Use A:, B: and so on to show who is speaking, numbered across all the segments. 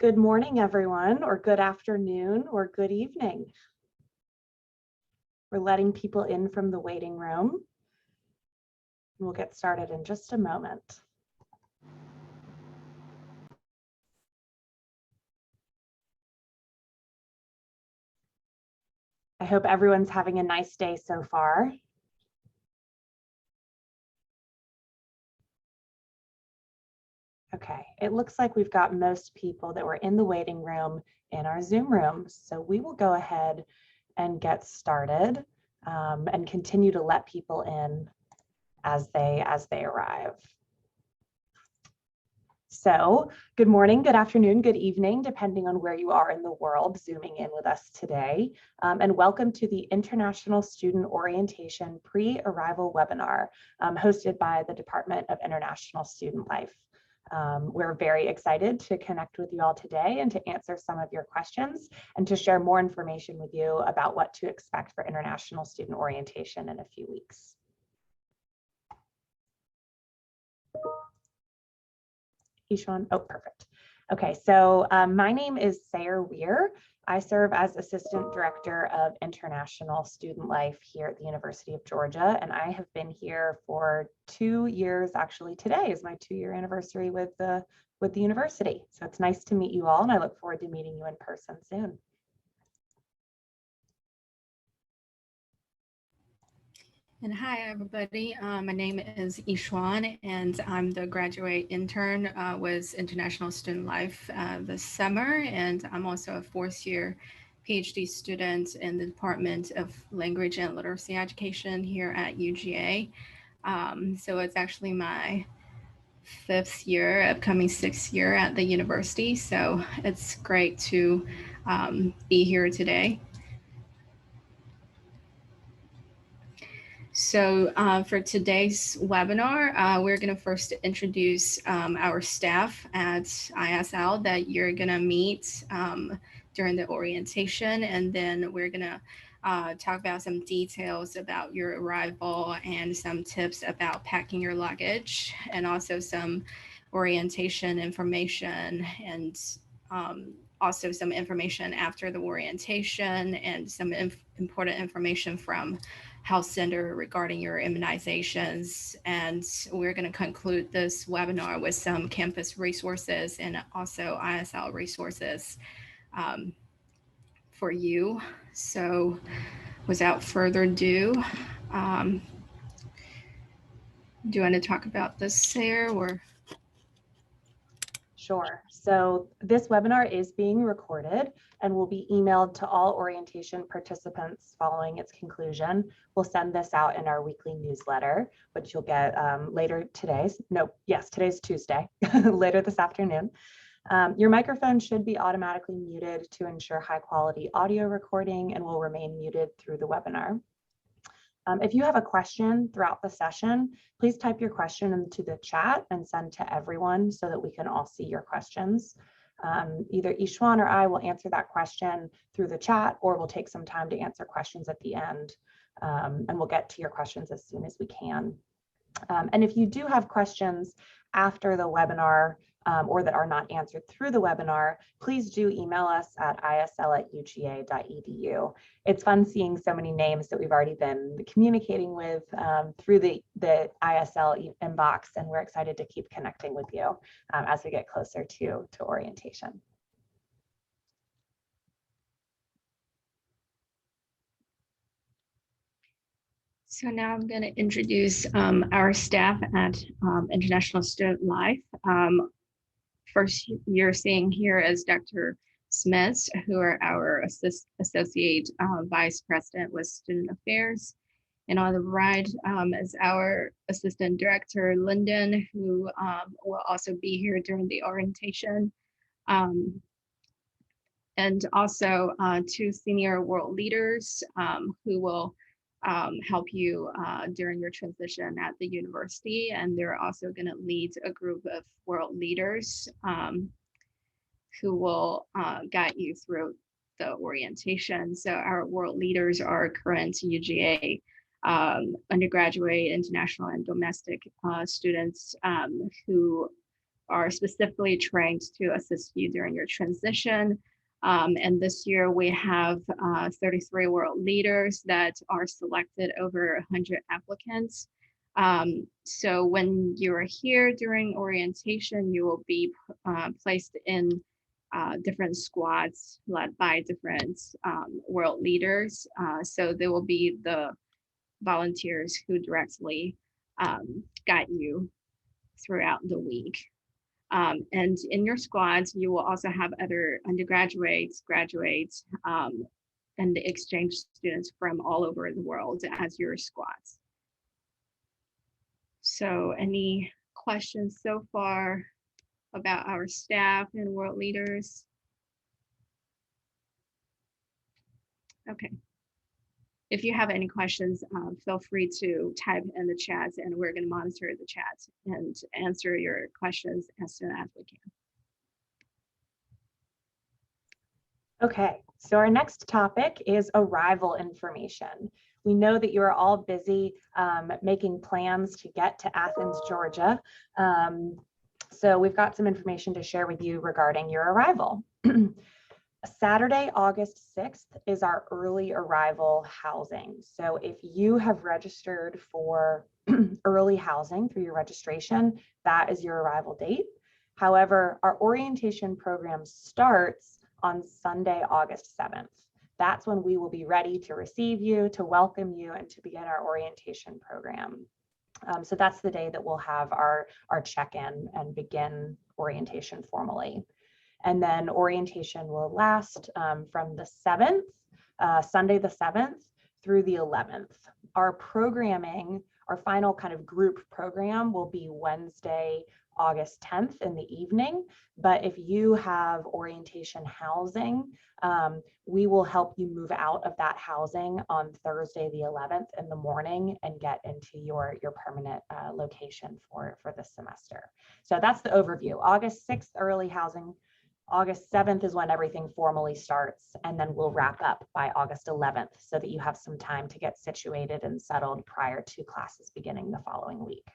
A: Good morning, everyone, or good afternoon, or good evening. We're letting people in from the waiting room. We'll get started in just a moment. I hope everyone's having a nice day so far. Okay, it looks like we've got most people that were in the waiting room in our Zoom room. So we will go ahead and get started and continue to let people in as they arrive. So good morning, good afternoon, good evening, depending on where you are in the world, zooming in with us today. And welcome to the International Student Orientation Pre-Arrival webinar hosted by the Department of International Student Life. We're very excited to connect with you all today and to answer some of your questions and to share more information with you about what to expect for International Student Orientation in a few weeks. Ishan, oh, perfect. Okay, so my name is Sayer Weir. I serve as Assistant Director of International Student Life here at the University of Georgia, and I have been here for 2 years. Actually, today is my 2-year anniversary with the university. So it's nice to meet you all, and I look forward to meeting you in person soon.
B: And hi, everybody. My name is Ishwan, and I'm the graduate intern with International Student Life this summer. And I'm also a fourth-year PhD student in the Department of Language and Literacy Education here at UGA. So it's actually my 5th year, upcoming 6th year at the university. So it's great to be here today. So for today's webinar, we're going to first introduce our staff at ISL that you're going to meet during the orientation, and then we're going to talk about some details about your arrival and some tips about packing your luggage, and also some orientation information, and also some information after the orientation, and some important information from Health Center regarding your immunizations. And we're going to conclude this webinar with some campus resources and also ISL resources for you. So without further ado, do you want to talk about this, Sarah, or?
A: Sure. So this webinar is being recorded and will be emailed to all orientation participants following its conclusion. We'll send this out in our weekly newsletter, which you'll get later today. Today's Tuesday, later this afternoon. Your microphone should be automatically muted to ensure high quality audio recording and will remain muted through the webinar. If you have a question throughout the session, please type your question into the chat and send to everyone so that we can all see your questions. Either Ishwan or I will answer that question through the chat, or we'll take some time to answer questions at the end, and we'll get to your questions as soon as we can. And if you do have questions after the webinar or that are not answered through the webinar, please do email us at isl@uga.edu. It's fun seeing so many names that we've already been communicating with through the ISL inbox, and we're excited to keep connecting with you as we get closer to orientation.
B: So now I'm going to introduce our staff at International Student Life. First, you're seeing here is Dr. Smith, who are our Associate Vice President with Student Affairs. And on the right is our Assistant Director, Lyndon, who will also be here during the orientation. And also 2 senior world leaders who will help you during your transition at the university. And they're also going to lead a group of world leaders who will guide you through the orientation. So our world leaders are current UGA undergraduate, international, and domestic students who are specifically trained to assist you during your transition. And this year we have 33 world leaders that are selected over 100 applicants. So when you're here during orientation, you will be placed in different squads led by different world leaders. So they will be the volunteers who directly guide you throughout the week. And in your squads, you will also have other undergraduates, graduates, and the exchange students from all over the world as your squads. So any questions so far about our staff and world leaders? Okay. If you have any questions, feel free to type in the chat, and we're going to monitor the chat and answer your questions as soon as we can.
A: Okay, so our next topic is arrival information. We know that you are all busy making plans to get to Athens, Georgia. So we've got some information to share with you regarding your arrival. Saturday, August 6th is our early arrival housing. So if you have registered for early housing through your registration, that is your arrival date. However, our orientation program starts on Sunday, August 7th. That's when we will be ready to receive you, to welcome you, and to begin our orientation program. So that's the day that we'll have our check-in and begin orientation formally. And then orientation will last from the 7th, Sunday the 7th, through the 11th. Our programming, our final kind of group program will be Wednesday, August 10th in the evening. But if you have orientation housing, we will help you move out of that housing on Thursday the 11th in the morning and get into your permanent location for this semester. So that's the overview. August 6th, early housing. August 7th is when everything formally starts, and then we'll wrap up by August 11th so that you have some time to get situated and settled prior to classes beginning the following week.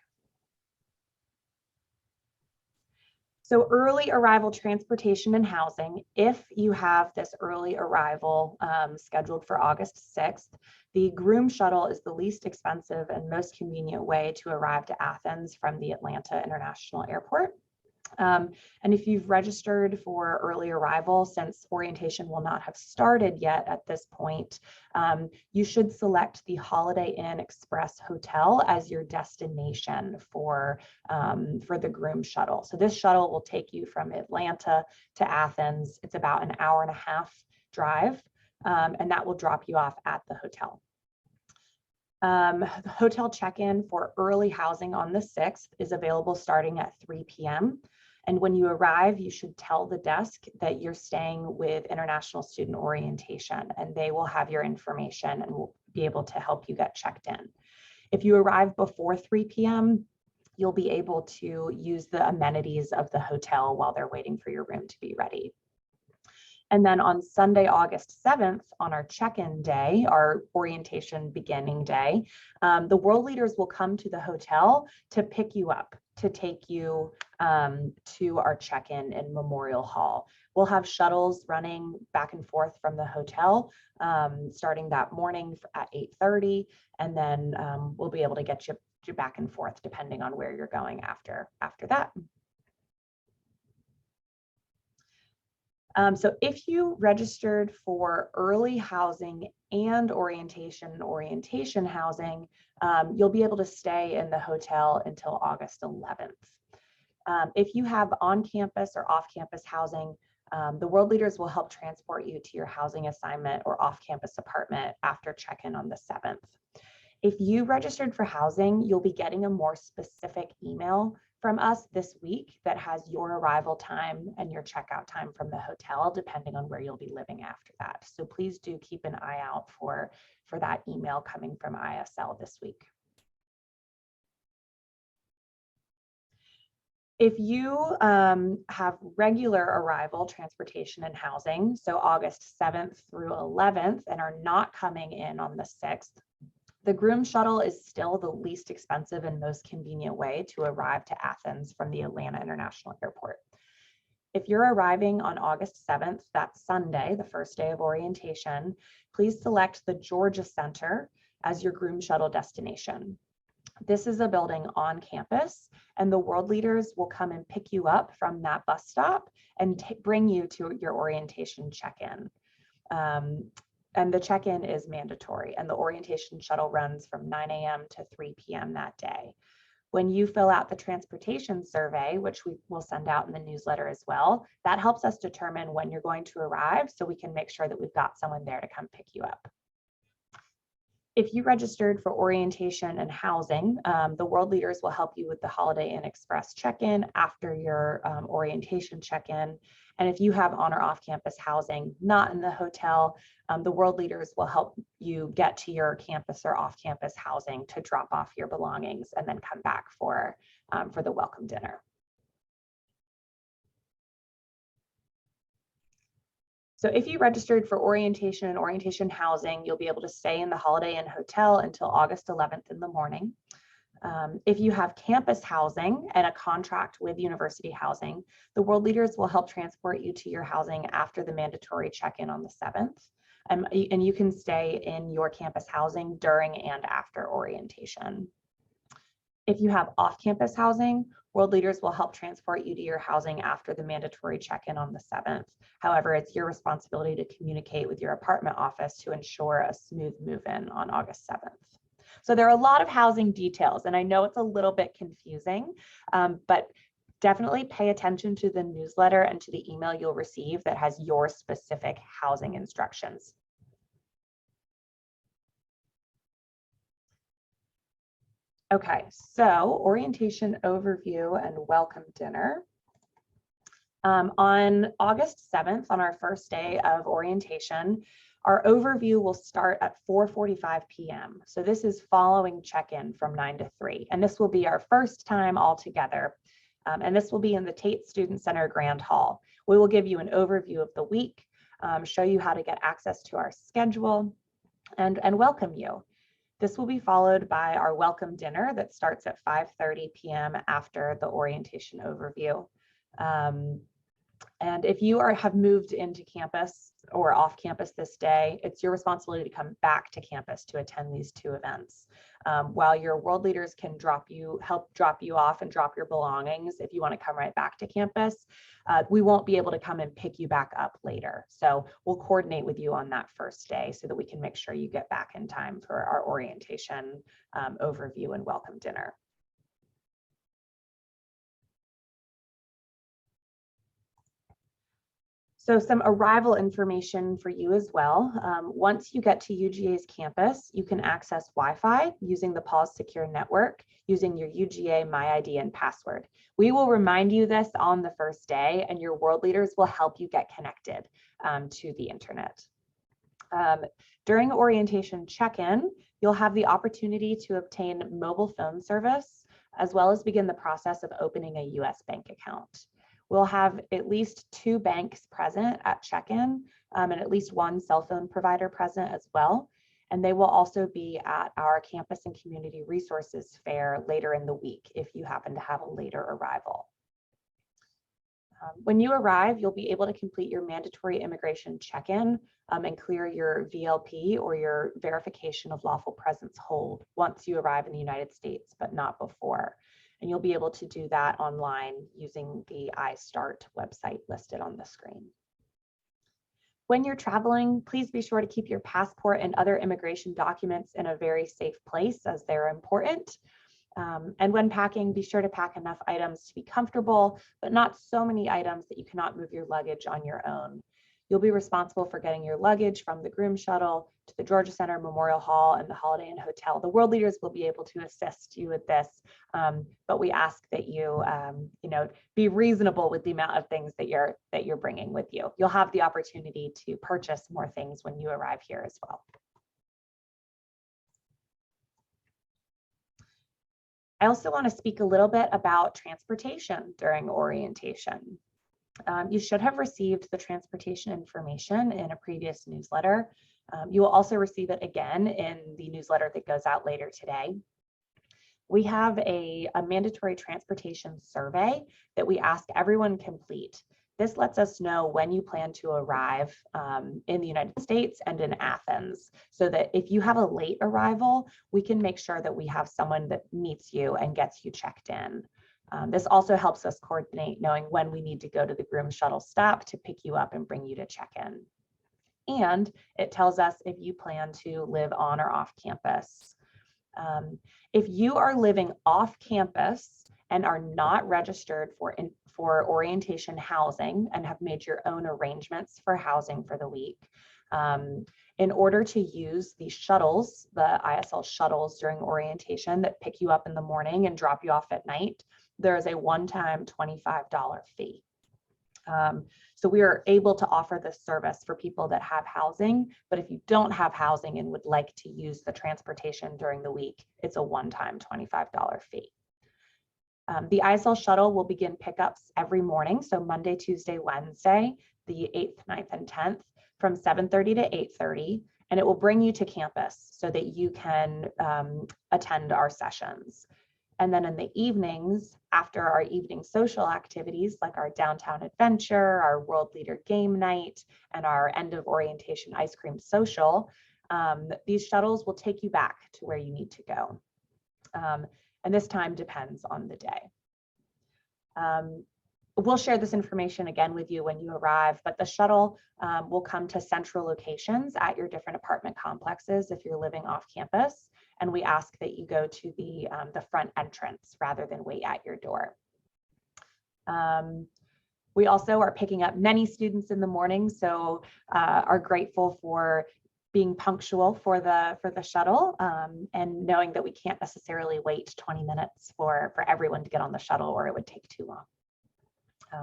A: So early arrival transportation and housing, if you have this early arrival scheduled for August 6th, the Groom Shuttle is the least expensive and most convenient way to arrive to Athens from the Atlanta International Airport. And if you've registered for early arrival, since orientation will not have started yet at this point, you should select the Holiday Inn Express Hotel as your destination for the Groom Shuttle. So this shuttle will take you from Atlanta to Athens. It's about an hour and a half drive, and that will drop you off at the hotel. The hotel check-in for early housing on the 6th is available starting at 3 p.m. And when you arrive, you should tell the desk that you're staying with International Student Orientation, and they will have your information and will be able to help you get checked in. If you arrive before 3 p.m., you'll be able to use the amenities of the hotel while they're waiting for your room to be ready. And then on Sunday, August 7th, on our check-in day, our orientation beginning day, the world leaders will come to the hotel to pick you up, to take you to our check-in in Memorial Hall. We'll have shuttles running back and forth from the hotel starting that morning at 8:30, and then we'll be able to get you back and forth depending on where you're going after that. So if you registered for early housing and orientation housing, you'll be able to stay in the hotel until August 11th. If you have on-campus or off-campus housing, the world leaders will help transport you to your housing assignment or off-campus apartment after check-in on the 7th. If you registered for housing, you'll be getting a more specific email from us this week that has your arrival time and your checkout time from the hotel, depending on where you'll be living after that. So please do keep an eye out for that email coming from ISL this week. If you have regular arrival, transportation and housing, so August 7th through 11th, and are not coming in on the 6th, The groom shuttle is still the least expensive and most convenient way to arrive to Athens from the Atlanta International Airport. If you're arriving on August 7th, that's Sunday, the first day of orientation, please select the Georgia Center as your groom shuttle destination. This is a building on campus, and the world leaders will come and pick you up from that bus stop and bring you to your orientation check-in. And the check-in is mandatory, and the orientation shuttle runs from 9 a.m. to 3 p.m. that day. When you fill out the transportation survey, which we will send out in the newsletter as well, that helps us determine when you're going to arrive so we can make sure that we've got someone there to come pick you up. If you registered for orientation and housing, the world leaders will help you with the Holiday Inn Express check-in after your orientation check-in. And if you have on or off-campus housing, not in the hotel, the world leaders will help you get to your campus or off-campus housing to drop off your belongings and then come back for the welcome dinner. So if you registered for orientation and orientation housing, you'll be able to stay in the Holiday Inn Hotel until August 11th in the morning. If you have campus housing and a contract with university housing, the world leaders will help transport you to your housing after the mandatory check-in on the 7th. And you can stay in your campus housing during and after orientation. If you have off-campus housing, world leaders will help transport you to your housing after the mandatory check-in on the 7th. However, it's your responsibility to communicate with your apartment office to ensure a smooth move-in on August 7th. So there are a lot of housing details, and I know it's a little bit confusing, but definitely pay attention to the newsletter and to the email you'll receive that has your specific housing instructions. Okay, so orientation overview and welcome dinner. On August 7th, on our first day of orientation, our overview will start at 4:45 p.m. So this is following check-in from 9 to 3, and this will be our first time all together. And this will be in the Tate Student Center Grand Hall. We will give you an overview of the week, show you how to get access to our schedule, and welcome you. This will be followed by our welcome dinner that starts at 5:30 p.m. after the orientation overview. And if you have moved into campus or off campus this day, it's your responsibility to come back to campus to attend these two events. While your world leaders can help drop you off and drop your belongings if you want to come right back to campus, we won't be able to come and pick you back up later. So we'll coordinate with you on that first day so that we can make sure you get back in time for our orientation overview and welcome dinner. So some arrival information for you as well. Once you get to UGA's campus, you can access Wi-Fi using the Pause Secure Network using your UGA MyID and password. We will remind you this on the first day, and your world leaders will help you get connected to the internet. During orientation check-in, you'll have the opportunity to obtain mobile phone service, as well as begin the process of opening a US bank account. We'll have at least 2 banks present at check-in and at least 1 cell phone provider present as well. And they will also be at our Campus and Community Resources Fair later in the week if you happen to have a later arrival. When you arrive, you'll be able to complete your mandatory immigration check-in and clear your VLP or your verification of lawful presence hold once you arrive in the United States, but not before. And you'll be able to do that online using the iStart website listed on the screen. When you're traveling, please be sure to keep your passport and other immigration documents in a very safe place, as they're important. And when packing, be sure to pack enough items to be comfortable, but not so many items that you cannot move your luggage on your own. You'll be responsible for getting your luggage from the groom shuttle to the Georgia Center Memorial Hall and the Holiday Inn Hotel. The world leaders will be able to assist you with this, but we ask that you, be reasonable with the amount of things that you're bringing with you. You'll have the opportunity to purchase more things when you arrive here as well. I also want to speak a little bit about transportation during orientation. You should have received the transportation information in a previous newsletter. You will also receive it again in the newsletter that goes out later today. We have a mandatory transportation survey that we ask everyone complete. This lets us know when you plan to arrive in the United States and in Athens, so that if you have a late arrival, we can make sure that we have someone that meets you and gets you checked in. This also helps us coordinate knowing when we need to go to the groom shuttle stop to pick you up and bring you to check-in. And it tells us if you plan to live on or off campus. If you are living off campus and are not registered for orientation housing and have made your own arrangements for housing for the week, in order to use the shuttles, the ISL shuttles during orientation that pick you up in the morning and drop you off at night, there is a one-time $25 fee. So we are able to offer this service for people that have housing, but if you don't have housing and would like to use the transportation during the week, it's a one-time $25 fee. The ISL shuttle will begin pickups every morning, so Monday, Tuesday, Wednesday, the 8th, 9th, and 10th, from 7:30 to 8:30, and it will bring you to campus so that you can attend our sessions. And then in the evenings, after our evening social activities, like our downtown adventure, our world leader game night, and our end of orientation ice cream social, these shuttles will take you back to where you need to go. And this time depends on the day. We'll share this information again with you when you arrive, but the shuttle will come to central locations at your different apartment complexes if you're living off campus. And we ask that you go to the front entrance rather than wait at your door. We also are picking up many students in the morning, so are grateful for being punctual for the shuttle and knowing that we can't necessarily wait 20 minutes for everyone to get on the shuttle, or it would take too long.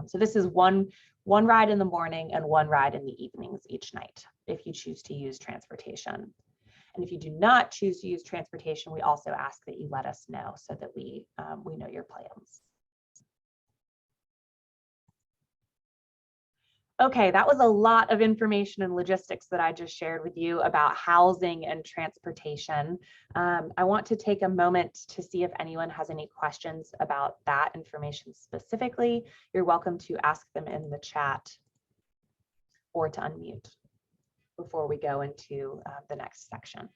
A: So this is one ride in the morning and one ride in the evenings each night if you choose to use transportation. And if you do not choose to use transportation, we also ask that you let us know so that we know your plans. Okay, that was a lot of information and logistics that I just shared with you about housing and transportation. I want to take a moment to see if anyone has any questions about that information specifically. You're welcome to ask them in the chat or to unmute before we go into the next section.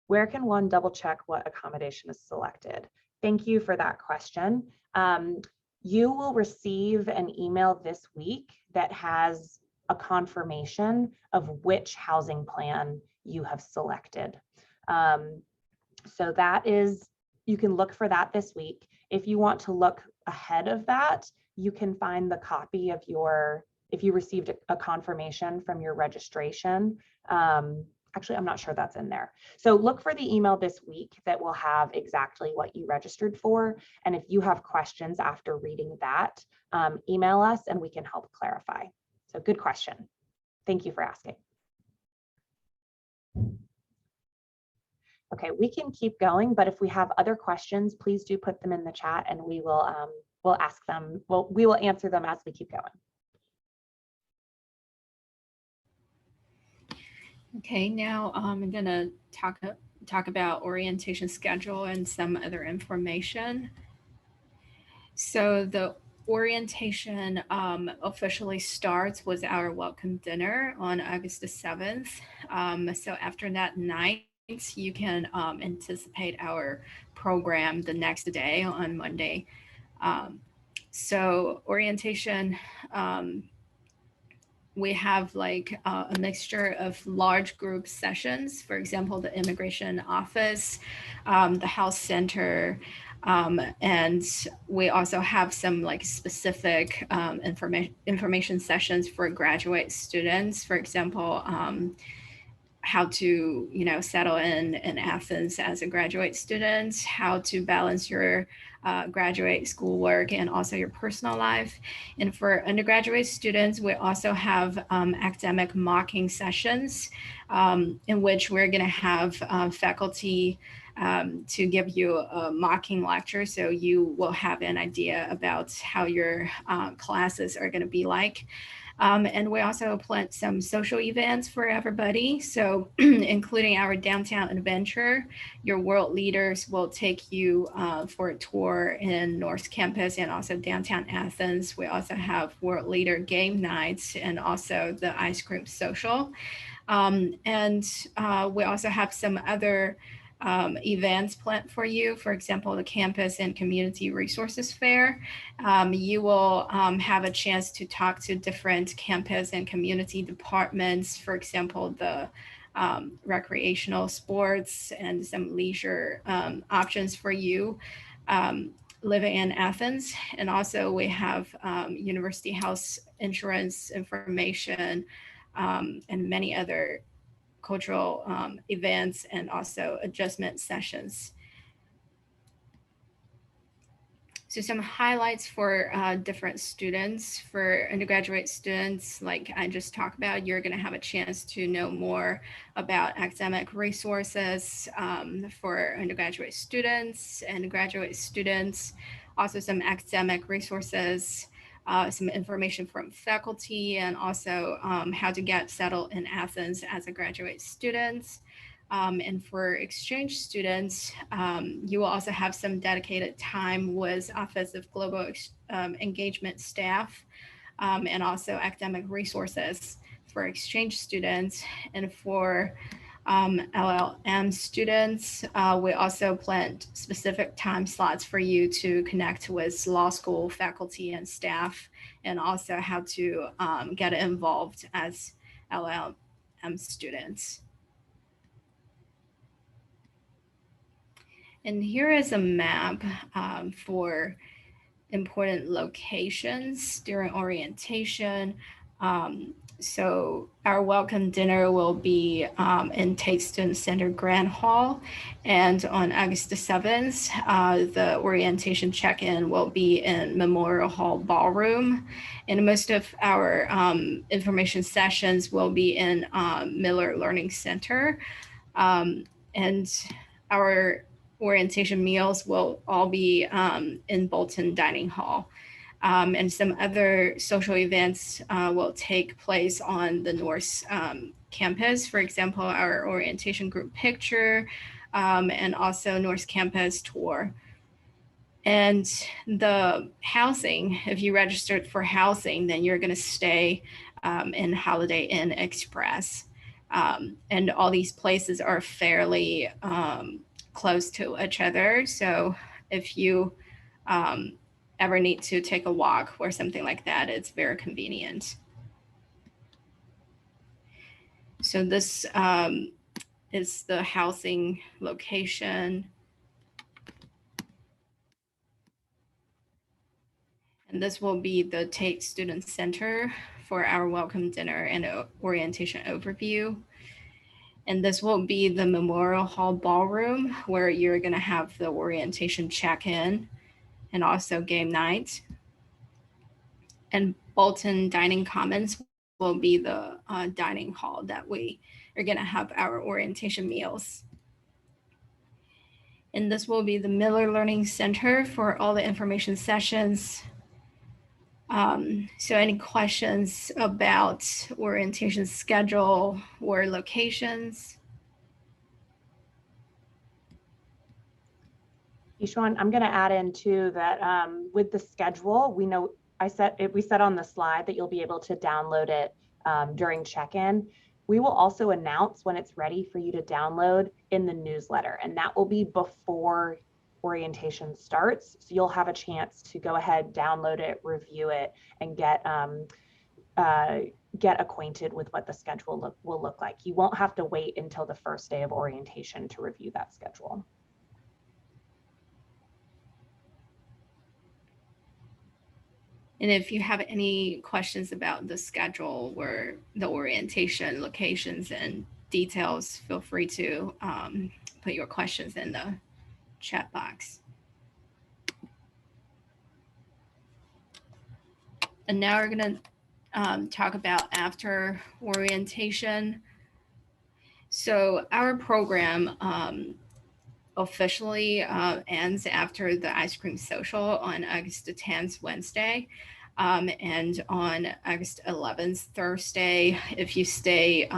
A: Where can one double check what accommodation is selected? Thank you for that question. You will receive an email this week that has a confirmation of which housing plan you have selected. So that is, you can look for that this week. If you want to look ahead of that, you can find the copy of your, if you received a confirmation from your registration. Actually, I'm not sure that's in there. So look for the email this week that will have exactly what you registered for. And if you have questions after reading that, email us and we can help clarify. So good question. Thank you for asking. Okay, we can keep going, but if we have other questions, please do put them in the chat and we will we'll ask them. We will answer them as we keep going.
B: Okay, now I'm gonna talk about orientation schedule and some other information. So the orientation officially starts with our welcome dinner on August the 7th. So after that night, you can anticipate our program the next day on Monday. So orientation, we have like a mixture of large group sessions, for example, the immigration office, the health center, and we also have some like specific information sessions for graduate students. For example, how to, settle in Athens as a graduate student, how to balance your graduate schoolwork and also your personal life. And for undergraduate students, we also have academic mocking sessions in which we're going to have faculty to give you a mocking lecture. So you will have an idea about how your classes are going to be like. And we also plan some social events for everybody. So including our downtown adventure, your world leaders will take you for a tour in North Campus and also downtown Athens. We also have world leader game nights and also the ice cream social. And we also have some other events planned for you. For example, the Campus and Community Resources Fair. You will have a chance to talk to different campus and community departments. For example, the recreational sports and some leisure options for you living in Athens. And also we have university health insurance information and many other cultural events and also adjustment sessions. So some highlights for different students. For undergraduate students, like I just talked about, you're going to have a chance to know more about academic resources for undergraduate students and graduate students. Also some academic resources, some information from faculty, and also how to get settled in Athens as a graduate student. And for exchange students, you will also have some dedicated time with Office of Global Engagement staff and also academic resources for exchange students. And for LLM students, we also planned specific time slots for you to connect with law school faculty and staff, and also how to get involved as LLM students. And here is a map for important locations during orientation. So our welcome dinner will be in Tate Student Center Grand Hall. And on August the 7th, the orientation check-in will be in Memorial Hall Ballroom. And most of our information sessions will be in Miller Learning Center. And our orientation meals will all be in Bolton Dining Hall. And some other social events will take place on the North Campus. For example, our orientation group picture and also North Campus tour. And the housing, if you registered for housing, then you're going to stay in Holiday Inn Express. And all these places are fairly close to each other. So if you ever need to take a walk or something like that, it's very convenient. So this is the housing location. And this will be the Tate Student Center for our welcome dinner and orientation overview. And this will be the Memorial Hall Ballroom where you're going to have the orientation check-in and also game night. And Bolton Dining Commons will be the dining hall that we are going to have our orientation meals. And this will be the Miller Learning Center for all the information sessions. So any questions about orientation schedule or locations?
A: Ishan, I'm going to add in too that with the schedule, we know we said on the slide that you'll be able to download it during check-in. We will also announce when it's ready for you to download in the newsletter, and that will be before orientation starts. So you'll have a chance to go ahead, download it, review it, and get acquainted with what the schedule will look like. You won't have to wait until the first day of orientation to review that schedule.
B: And if you have any questions about the schedule or the orientation locations and details, feel free to put your questions in the chat box. And now we're going to talk about after orientation. So our program officially ends after the ice cream social on August 10th, Wednesday. And on August 11th, Thursday, if you stay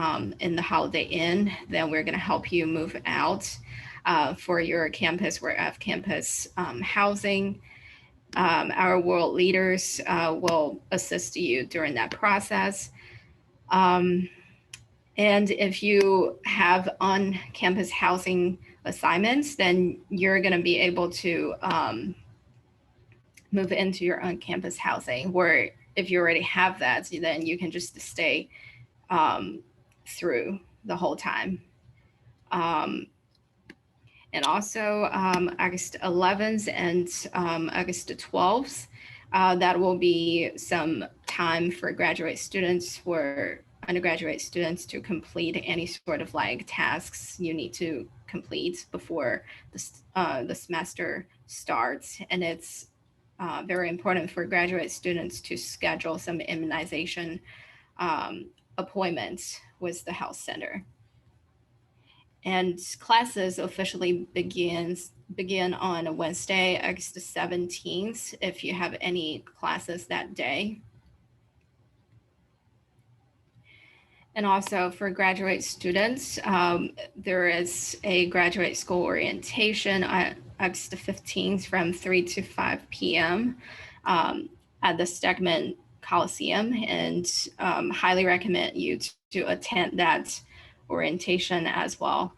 B: in the Holiday Inn, then we're going to help you move out for your campus. We're off-campus housing. Our world leaders will assist you during that process. And if you have on-campus housing assignments, then you're going to be able to move into your on-campus housing, where if you already have that, then you can just stay through the whole time. And also August 11th and August 12th, that will be some time for graduate students, for undergraduate students to complete any sort of like tasks you need to complete before the semester starts. And it's very important for graduate students to schedule some immunization appointments with the health center. And classes officially begin on Wednesday, August 17th, if you have any classes that day. And also for graduate students, there is a graduate school orientation on August 15th from 3 to 5 p.m. At the Stegman Coliseum, and highly recommend you to attend that orientation as well.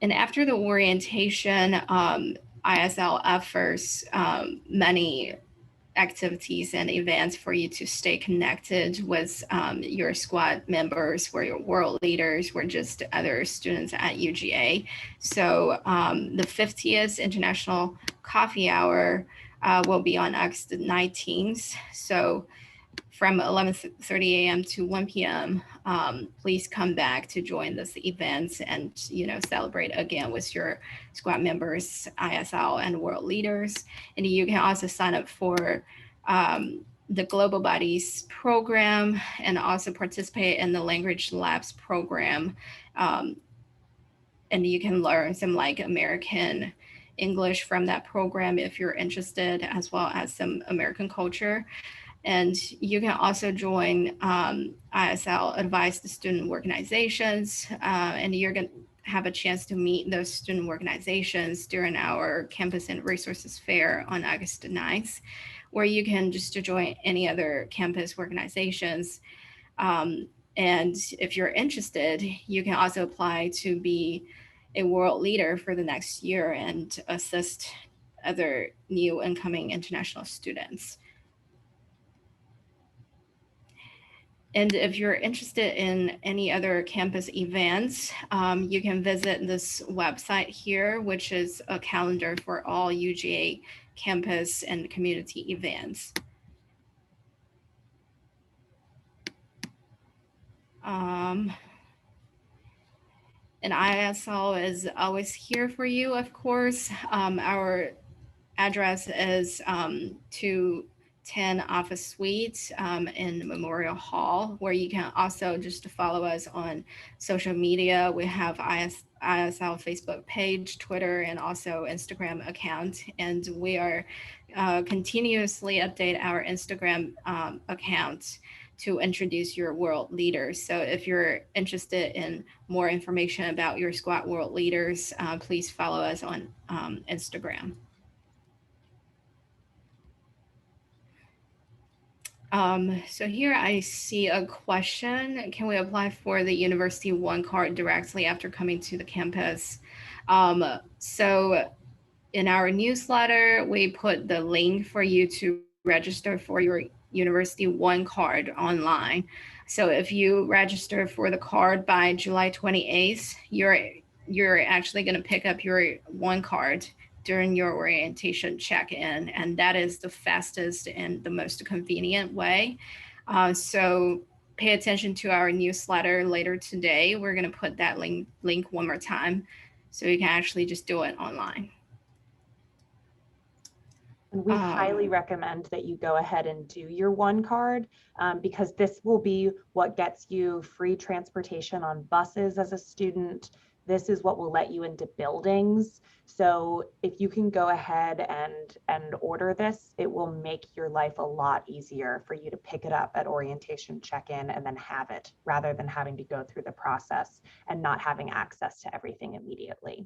B: And after the orientation, ISL offers many activities and events for you to stay connected with your squad members, or your world leaders, or just other students at UGA. So the 50th International Coffee Hour will be on August 19th. So from 11:30 a.m. to 1 p.m., please come back to join this event and celebrate again with your squad members, ISL, and world leaders. And you can also sign up for the Global Bodies program and also participate in the Language Labs program. And you can learn some like American English from that program if you're interested, as well as some American culture. And you can also join ISL advised student organizations, and you're going to have a chance to meet those student organizations during our Campus and Resources Fair on August 9th, where you can just join any other campus organizations. And if you're interested, you can also apply to be a world leader for the next year and assist other new incoming international students. And if you're interested in any other campus events, you can visit this website here, which is a calendar for all UGA campus and community events. And ISL is always here for you, of course. Our address is 210 Office Suite in Memorial Hall, where you can also just follow us on social media. We have ISL Facebook page, Twitter, and also Instagram account. And we are continuously update our Instagram account to introduce your world leaders. So if you're interested in more information about your squad world leaders, please follow us on Instagram. So here I see a question. Can we apply for the University One card directly after coming to the campus? So in our newsletter, we put the link for you to register for your University One card online. So if you register for the card by July 28th, you're actually going to pick up your One card during your orientation check-in, and that is the fastest and the most convenient way. So pay attention to our newsletter later today. We're going to put that link one more time so you can actually just do it online.
A: And we highly recommend that you go ahead and do your one card because this will be what gets you free transportation on buses as a student. This is what will let you into buildings. So if you can go ahead and order this, it will make your life a lot easier for you to pick it up at orientation check-in and then have it, rather than having to go through the process and not having access to everything immediately.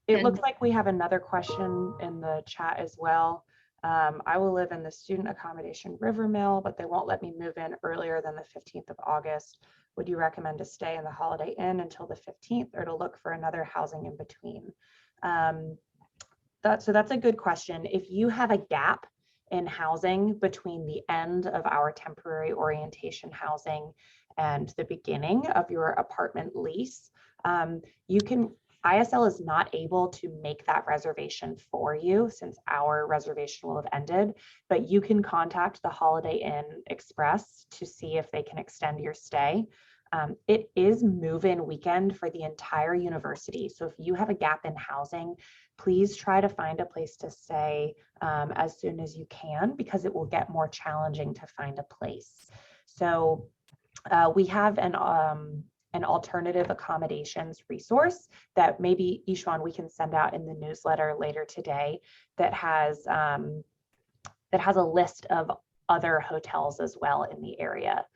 A: It looks like we have another question in the chat as well. I will live in the student accommodation River Mill, but they won't let me move in earlier than the 15th of August. Would you recommend to stay in the Holiday Inn until the 15th or to look for another housing in between? So that's a good question. If you have a gap in housing between the end of our temporary orientation housing and the beginning of your apartment lease, ISL is not able to make that reservation for you since our reservation will have ended, but you can contact the Holiday Inn Express to see if they can extend your stay. It is move-in weekend for the entire university. So if you have a gap in housing, please try to find a place to stay as soon as you can, because it will get more challenging to find a place. So we have an alternative accommodations resource that maybe, Ishwan, we can send out in the newsletter later today that has a list of other hotels as well in the area.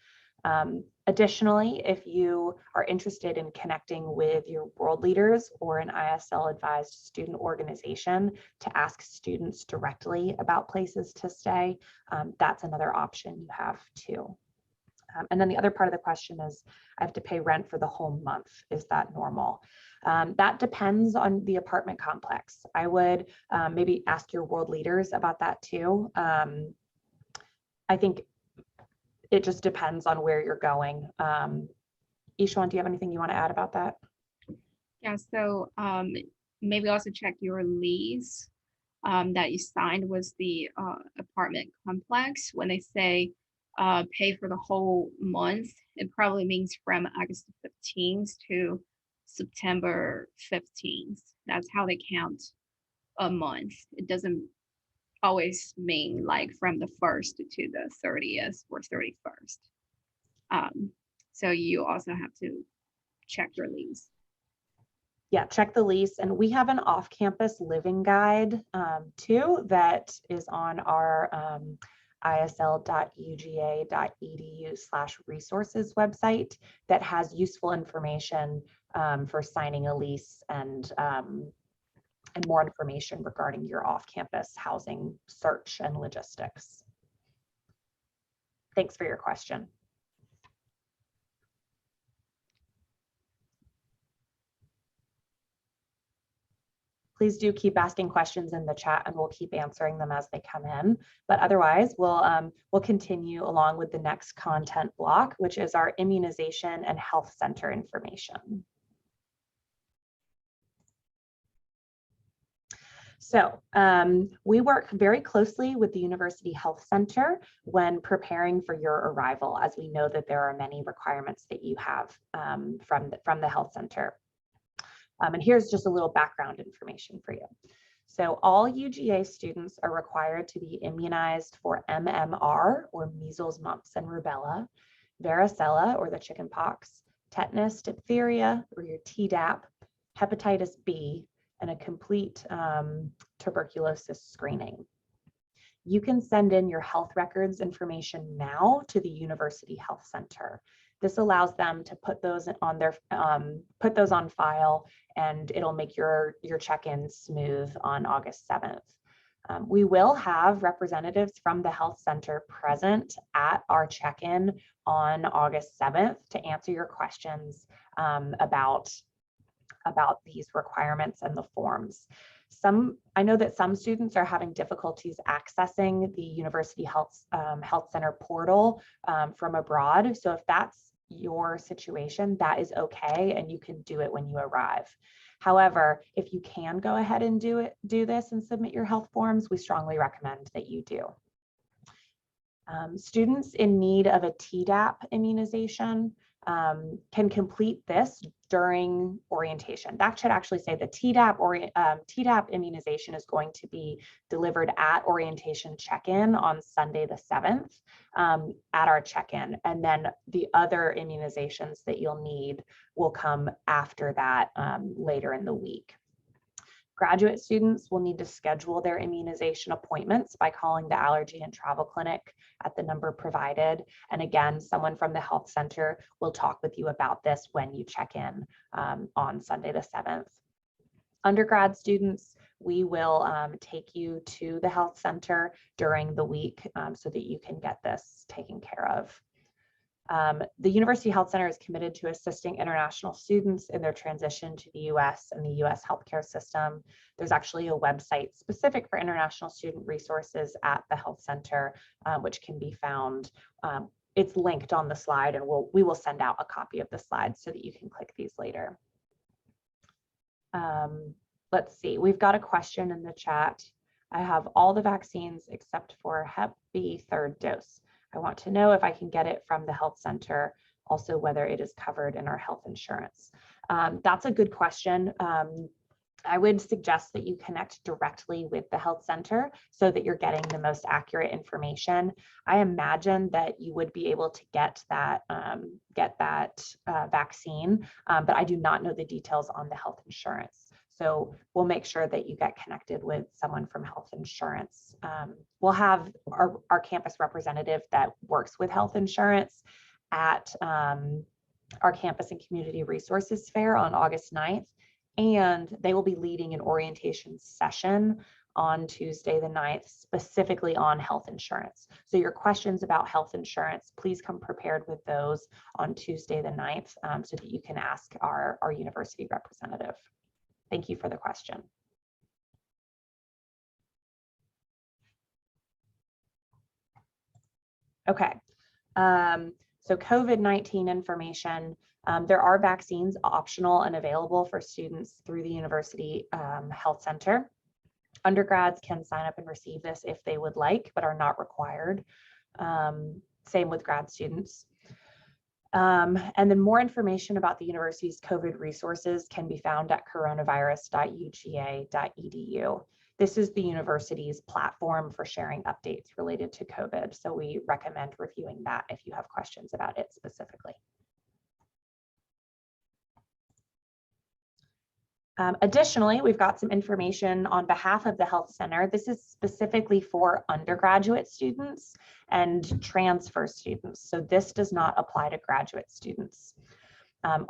A: Additionally, if you are interested in connecting with your world leaders or an ISL advised student organization to ask students directly about places to stay, that's another option you have too. And then the other part of the question is, I have to pay rent for the whole month. Is that normal? That depends on the apartment complex. I would maybe ask your world leaders about that too. I think it just depends on where you're going. Ishwan, do you have anything you want to add about that?
B: Yeah, so maybe also check your lease that you signed with the apartment complex. When they say pay for the whole month, it probably means from August 15th to September 15th. That's how they count a month. It doesn't always mean like from the 1st to the 30th or 31st. So you also have to check your lease.
A: Yeah, check the lease. And we have an off-campus living guide too that is on our isl.uga.edu/resources website that has useful information for signing a lease and more information regarding your off-campus housing search and logistics. Thanks for your question. Please do keep asking questions in the chat and we'll keep answering them as they come in. But otherwise, we'll continue along with the next content block, which is our immunization and health center information. So we work very closely with the University Health Center when preparing for your arrival, as we know that there are many requirements that you have from the health center. And here's just a little background information for you. So all UGA students are required to be immunized for MMR, or measles, mumps, and rubella, varicella, or the chickenpox, tetanus, diphtheria, or your Tdap, hepatitis B, and a complete tuberculosis screening. You can send in your health records information now to the University Health Center. This allows them to put those on their on file, and it'll make your check-in smooth on August 7th. We will have representatives from the health center present at our check-in on August 7th to answer your questions about these requirements and the forms. I know that some students are having difficulties accessing the University Health Center portal from abroad. So if that's your situation, that is okay, and you can do it when you arrive. However, if you can go ahead and do this and submit your health forms, we strongly recommend that you do. Students in need of a Tdap immunization can complete this during orientation. That should actually say the Tdap immunization is going to be delivered at orientation check-in on Sunday the 7th at our check-in. And then the other immunizations that you'll need will come after that later in the week. Graduate students will need to schedule their immunization appointments by calling the Allergy and Travel Clinic at the number provided. And again, someone from the health center will talk with you about this when you check in on Sunday the 7th. Undergrad students, we will take you to the health center during the week so that you can get this taken care of. The University Health Center is committed to assisting international students in their transition to the US and the US healthcare system. There's actually a website specific for international student resources at the health center, which can be found. It's linked on the slide, and we will send out a copy of the slides so that you can click these later. Let's see, we've got a question in the chat. I have all the vaccines except for Hep B 3rd dose. I want to know if I can get it from the health center, also whether it is covered in our health insurance. That's a good question. I would suggest that you connect directly with the health center so that you're getting the most accurate information. I imagine that you would be able to get that vaccine, but I do not know the details on the health insurance. So we'll make sure that you get connected with someone from health insurance. We'll have our campus representative that works with health insurance at our campus and community resources fair on August 9th. And they will be leading an orientation session on Tuesday the 9th, specifically on health insurance. So your questions about health insurance, please come prepared with those on Tuesday the 9th so that you can ask our university representative. Thank you for the question. Okay, so COVID-19 information. There are vaccines optional and available for students through the University Health Center. Undergrads can sign up and receive this if they would like, but are not required. Same with grad students. And then more information about the university's COVID resources can be found at coronavirus.uga.edu. This is the university's platform for sharing updates related to COVID. So we recommend reviewing that if you have questions about it specifically. Additionally, we've got some information on behalf of the health center. This is specifically for undergraduate students and transfer students. So this does not apply to graduate students.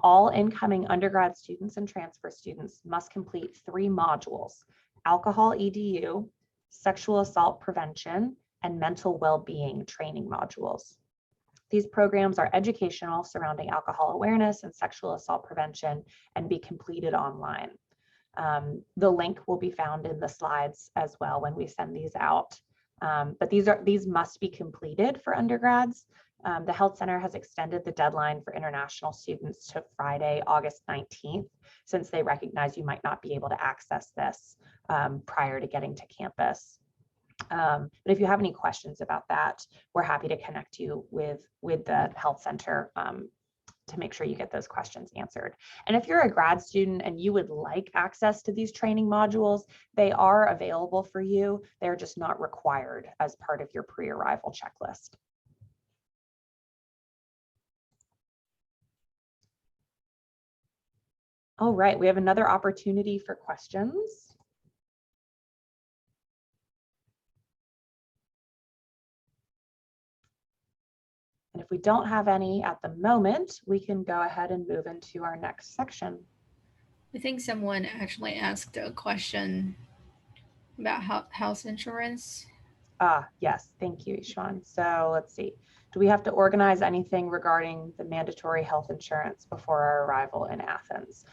A: All incoming undergrad students and transfer students must complete 3 modules: AlcoholEdu, sexual assault prevention, and mental well-being training modules. These programs are educational surrounding alcohol awareness and sexual assault prevention and be completed online. The link will be found in the slides as well when we send these out. But these must be completed for undergrads. The Health Center has extended the deadline for international students to Friday, August 19th, since they recognize you might not be able to access this prior to getting to campus. But if you have any questions about that, we're happy to connect you with the Health Center to make sure you get those questions answered. And if you're a grad student and you would like access to these training modules, they are available for you. They're just not required as part of your pre-arrival checklist. All right, we have another opportunity for questions. And if we don't have any at the moment, we can go ahead and move into our next section.
B: I think someone actually asked a question about health insurance.
A: Yes, thank you, Ishwan. So let's see. Do we have to organize anything regarding the mandatory health insurance before our arrival in Athens?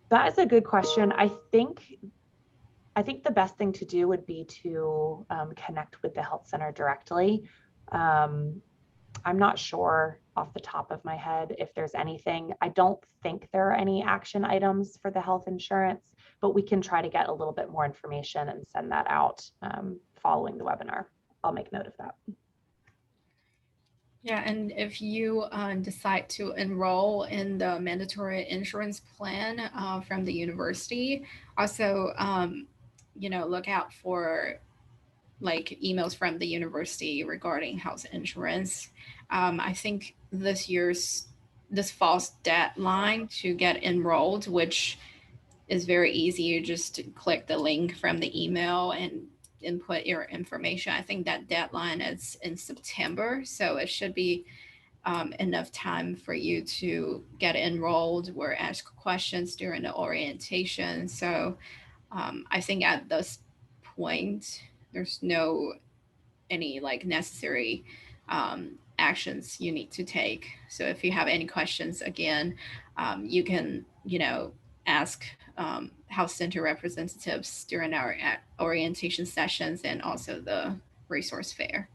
A: That is a good question. I think the best thing to do would be to connect with the health center directly. I'm not sure off the top of my head if there's anything. I don't think there are any action items for the health insurance, but we can try to get a little bit more information and send that out following the webinar. I'll make note of that.
B: Yeah, and if you decide to enroll in the mandatory insurance plan from the university, also, look out for like emails from the university regarding health insurance. I think this fall's deadline to get enrolled, which is very easy. You just click the link from the email and input your information. I think that deadline is in September, so it should be enough time for you to get enrolled or ask questions during the orientation. So I think at this point, there's no any like necessary actions you need to take. So if you have any questions, again, you can, ask House Center representatives during our orientation sessions and also the resource fair.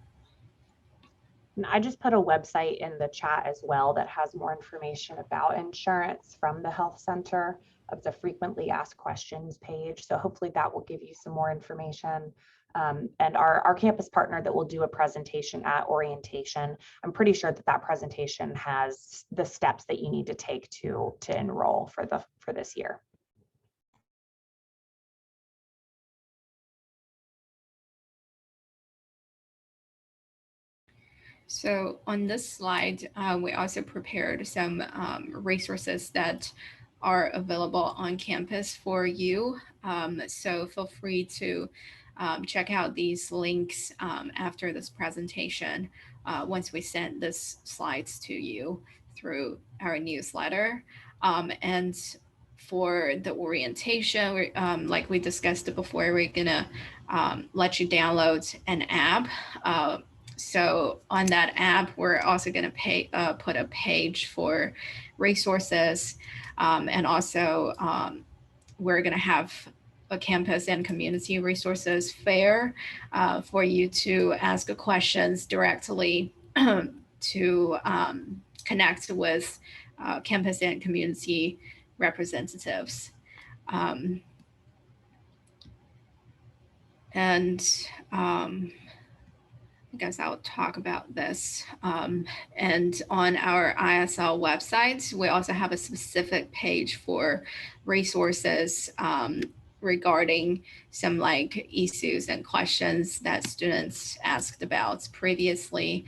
A: And I just put a website in the chat as well that has more information about insurance from the health center of the frequently asked questions page. So hopefully that will give you some more information. And our campus partner that will do a presentation at orientation, I'm pretty sure that presentation has the steps that you need to take to enroll for this year.
B: So on this slide, we also prepared some resources that are available on campus for you. So feel free to check out these links after this presentation once we send these slides to you through our newsletter. And for the orientation, like we discussed before, we're gonna let you download an app. So on that app, we're also going to put a page for resources, and also we're going to have a campus and community resources fair for you to ask questions directly to connect with campus and community representatives. I guess I'll talk about this. And on our ISL website, we also have a specific page for resources regarding some like issues and questions that students asked about previously.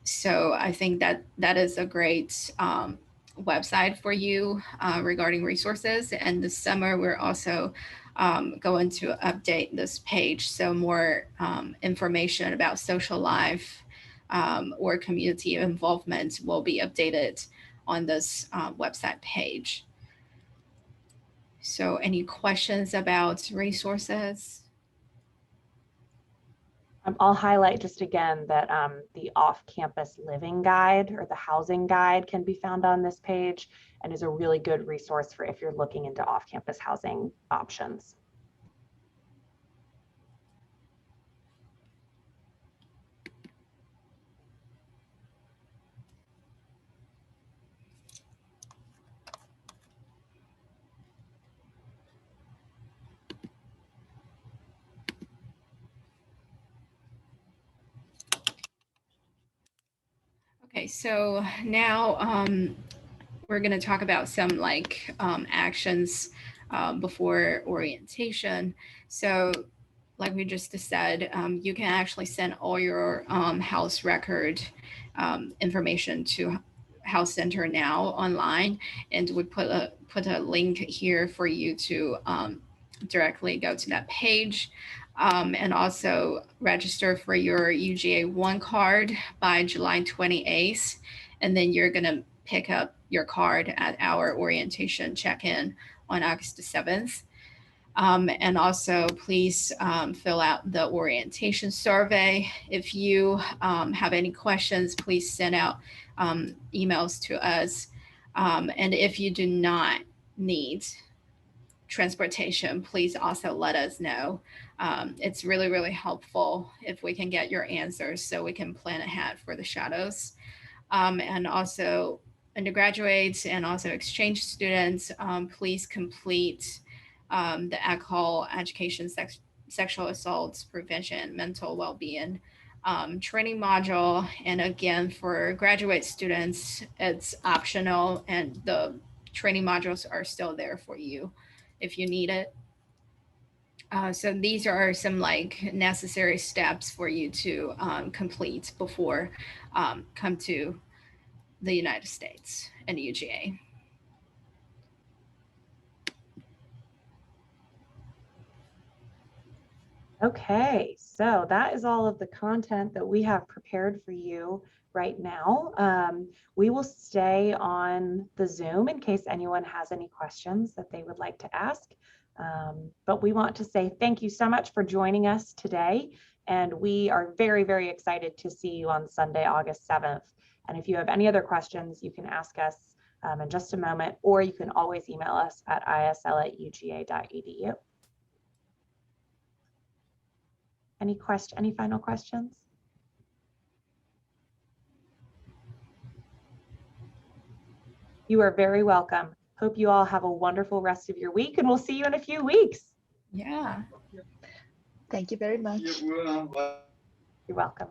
B: So I think that is a great website for you regarding resources. And this summer, we're also going to update this page. So more information about social life or community involvement will be updated on this website page. So any questions about resources?
A: I'll highlight just again that the off-campus living guide or the housing guide can be found on this page and is a really good resource for if you're looking into off-campus housing options.
B: Okay, so now we're going to talk about some like actions before orientation. So like we just said, you can actually send all your house record information to House Center now online, and we put a link here for you to directly go to that page. And also register for your UGA 1 card by July 28th. And then you're going to pick up your card at our orientation check-in on August 7th. And also please fill out the orientation survey. If you have any questions, please send out emails to us. And if you do not need transportation, please also let us know. It's really, really helpful if we can get your answers so we can plan ahead for the shadows. And also undergraduates and also exchange students, please complete the alcohol education, sexual assaults prevention, mental well-being training module. And again, for graduate students, it's optional, and the training modules are still there for you if you need it. So these are some like necessary steps for you to complete before come to the United States and UGA.
A: Okay, so that is all of the content that we have prepared for you right now. We will stay on the Zoom in case anyone has any questions that they would like to ask. But we want to say thank you so much for joining us today. And we are very, very excited to see you on Sunday, August 7th. And if you have any other questions, you can ask us in just a moment, or you can always email us at isl@uga.edu. Any final questions? You are very welcome. Hope you all have a wonderful rest of your week, and we'll see you in a few weeks.
B: Yeah.
C: Thank you very much.
A: You're welcome.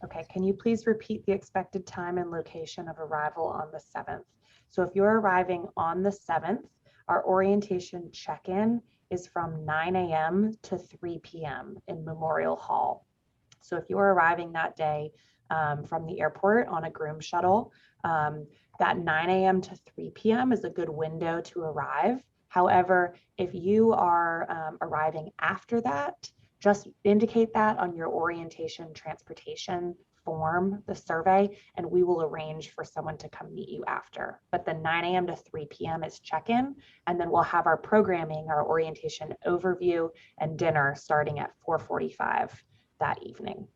A: Okay, can you please repeat the expected time and location of arrival on the 7th? So if you're arriving on the 7th, our orientation check-in is from 9 a.m. to 3 p.m. in Memorial Hall. So if you're arriving that day from the airport on a groom shuttle, that 9 a.m. to 3 p.m. is a good window to arrive. However, if you are arriving after that, just indicate that on your orientation transportation form, the survey, and we will arrange for someone to come meet you after. But the 9 a.m. to 3 p.m. is check-in, and then we'll have our programming, our orientation overview, and dinner starting at 4:45 that evening.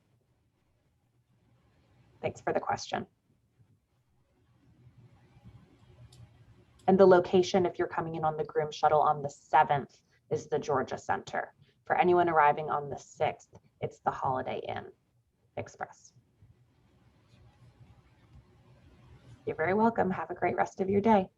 A: Thanks for the question. And the location, if you're coming in on the groom shuttle on the 7th, is the Georgia Center. For anyone arriving on the 6th, it's the Holiday Inn Express. You're very welcome. Have a great rest of your day.